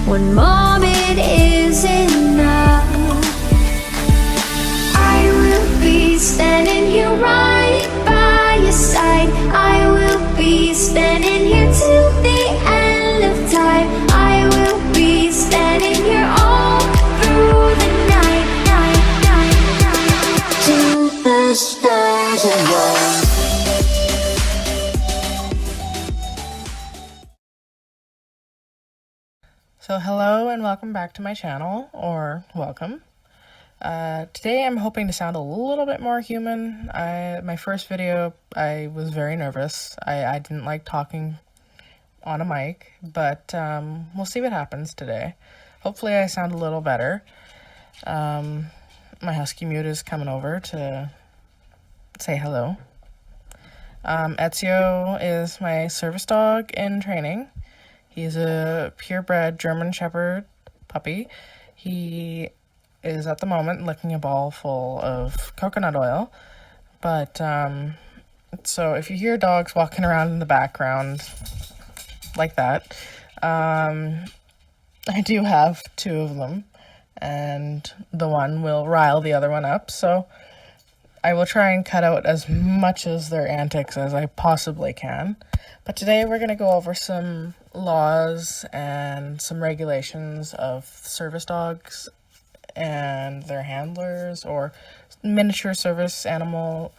One moment is enough. I will be standing here right by your side. I will be standing here till the end of time. I will be standing here all through the night, till the stars align. So hello and welcome back to my channel, or welcome. Today I'm hoping to sound a little bit more human. My first video, I was very nervous. I didn't like talking on a mic, but we'll see what happens today. Hopefully I sound a little better. My husky mute is coming over to say hello. Ezio is my service dog in training. He's a purebred German Shepherd puppy. He is at the moment licking a ball full of coconut oil. But, so if you hear dogs walking around in the background like that, I do have two of them. And the one will rile the other one up. So I will try and cut out as much of their antics as I possibly can. But today we're going to go over some laws and some regulations of service dogs and their handlers, or miniature service animal,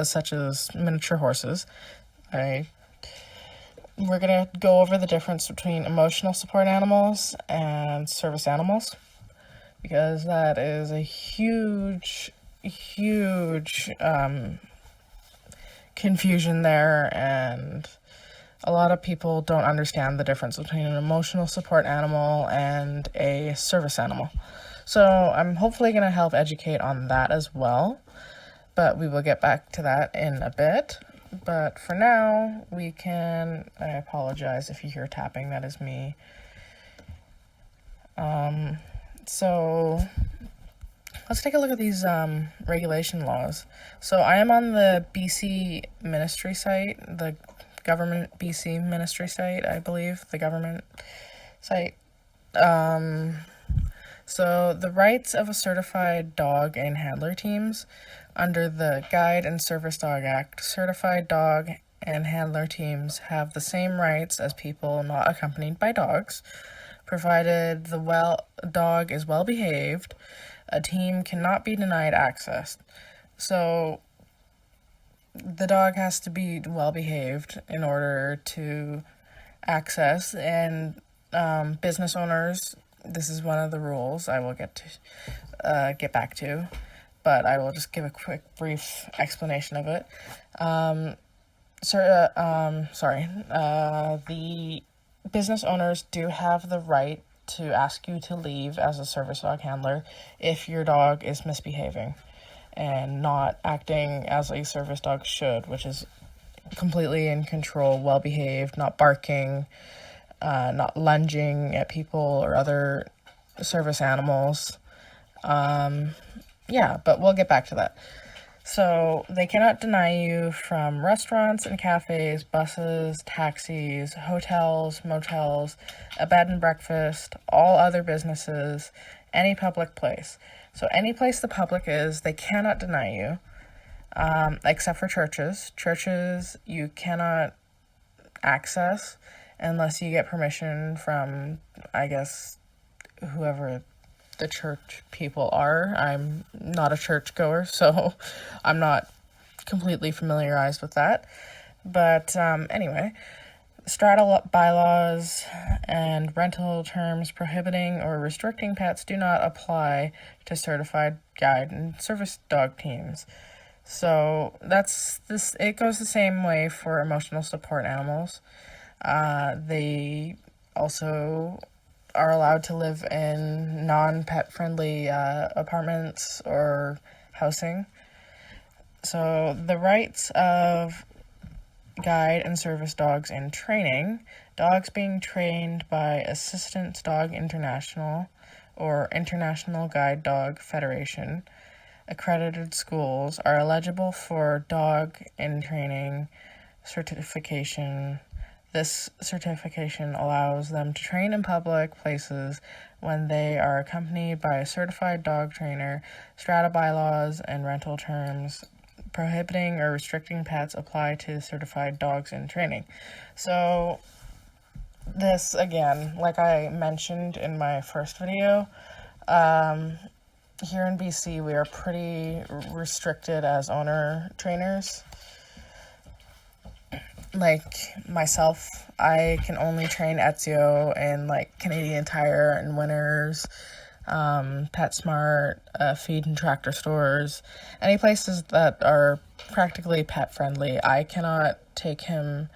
such as miniature horses. We're going to go over the difference between emotional support animals and service animals, because that is a huge confusion there, and a lot of people don't understand the difference between an emotional support animal and a service animal. So I'm hopefully going to help educate on that as well, but we will get back to that in a bit. But for now, I apologize if you hear tapping, that is me. So let's take a look at these regulation laws. So I am on the BC ministry site, the government BC ministry site, I believe, the government site. So the rights of a certified dog and handler teams under the Guide and Service Dog Act, certified dog and handler teams have the same rights as people not accompanied by dogs, provided the dog is well behaved. A team cannot be denied access. So the dog has to be well behaved in order to access, and business owners, this is one of the rules I will get back to, but I will just give a quick brief explanation of it. The business owners do have the right to ask you to leave as a service dog handler if your dog is misbehaving and not acting as a service dog should, which is completely in control, well behaved, not barking, not lunging at people or other service animals. But we'll get back to that. So they cannot deny you from restaurants and cafes, buses, taxis, hotels, motels, a bed and breakfast, all other businesses, any public place. So any place the public is, they cannot deny you, except for churches. Churches you cannot access unless you get permission from, I guess, whoever the church people are. I'm not a church goer, so I'm not completely familiarized with that. But anyway, strata bylaws and rental terms prohibiting or restricting pets do not apply to certified guide and service dog teams. So it goes the same way for emotional support animals. They also are allowed to live in non-pet friendly apartments or housing. So the rights of guide and service dogs in training: dogs being trained by Assistance Dog International or International Guide Dog Federation accredited schools are eligible for dog in training certification This certification allows them to train in public places when they are accompanied by a certified dog trainer. Strata bylaws and rental terms prohibiting or restricting pets apply to certified dogs in training. So this, again, like I mentioned in my first video, here in BC we are pretty restricted as owner trainers. Like myself, I can only train Ezio in like Canadian Tire and Winners, PetSmart, feed and tractor stores, any places that are practically pet friendly. I cannot take him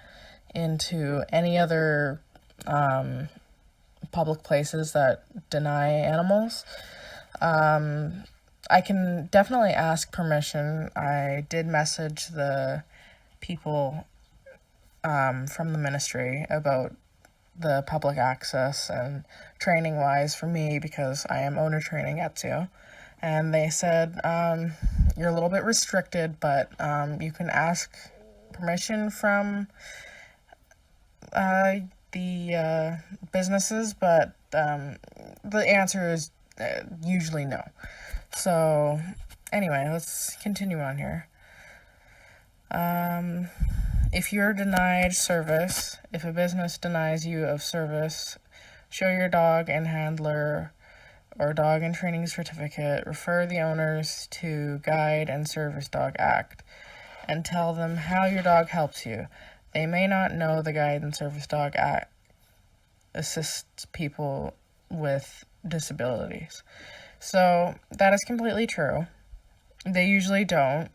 into any other public places that deny animals. I can definitely ask permission. I did message the people from the ministry about the public access and training wise for me, because I am owner training Ezio, and they said you're a little bit restricted, but you can ask permission from the businesses, but the answer is usually no. So anyway, let's continue on here. If you're denied service, if a business denies you of service, show your dog and handler or dog and training certificate, refer the owners to Guide and Service Dog Act, and tell them how your dog helps you. They may not know the Guide and Service Dog Act assists people with disabilities. So that is completely true. They usually don't.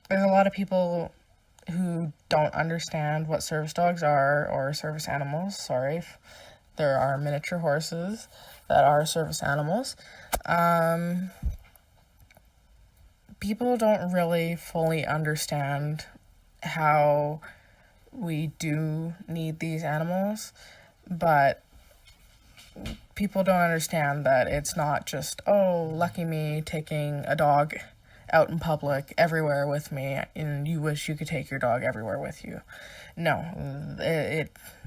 There's a lot of people who don't understand what service dogs are, or service animals. Sorry, there are miniature horses that are service animals. People don't really fully understand how we do need these animals, but people don't understand that it's not just, oh, lucky me taking a dog out in public everywhere with me, and you wish you could take your dog everywhere with you. No,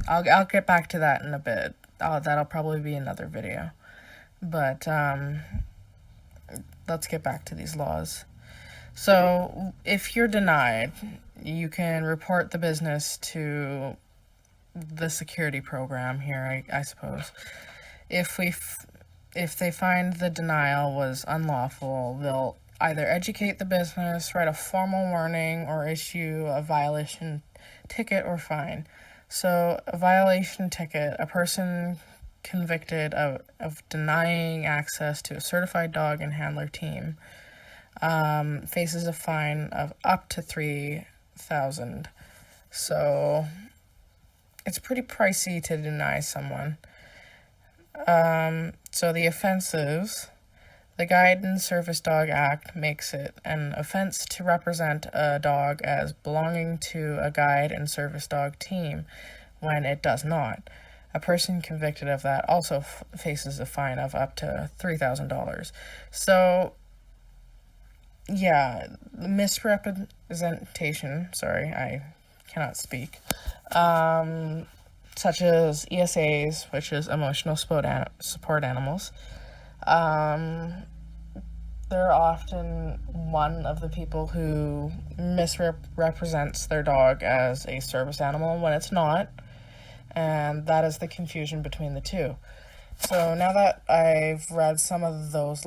I'll get back to that in a bit. That'll probably be another video. But let's get back to these laws. So if you're denied, you can report the business to the security program here, I suppose. If they find the denial was unlawful, they'll either educate the business, write a formal warning, or issue a violation ticket or fine. So a violation ticket, a person convicted of denying access to a certified dog and handler team faces a fine of up to $3,000. So it's pretty pricey to deny someone. So the offenses, the Guide and Service Dog Act makes it an offense to represent a dog as belonging to a guide and service dog team when it does not. A person convicted of that also faces a fine of up to $3,000. So, yeah, misrepresentation, sorry, I cannot speak, such as ESAs, which is emotional support animals, they're often one of the people who misrepresents their dog as a service animal when it's not, and that is the confusion between the two. So now that I've read some of those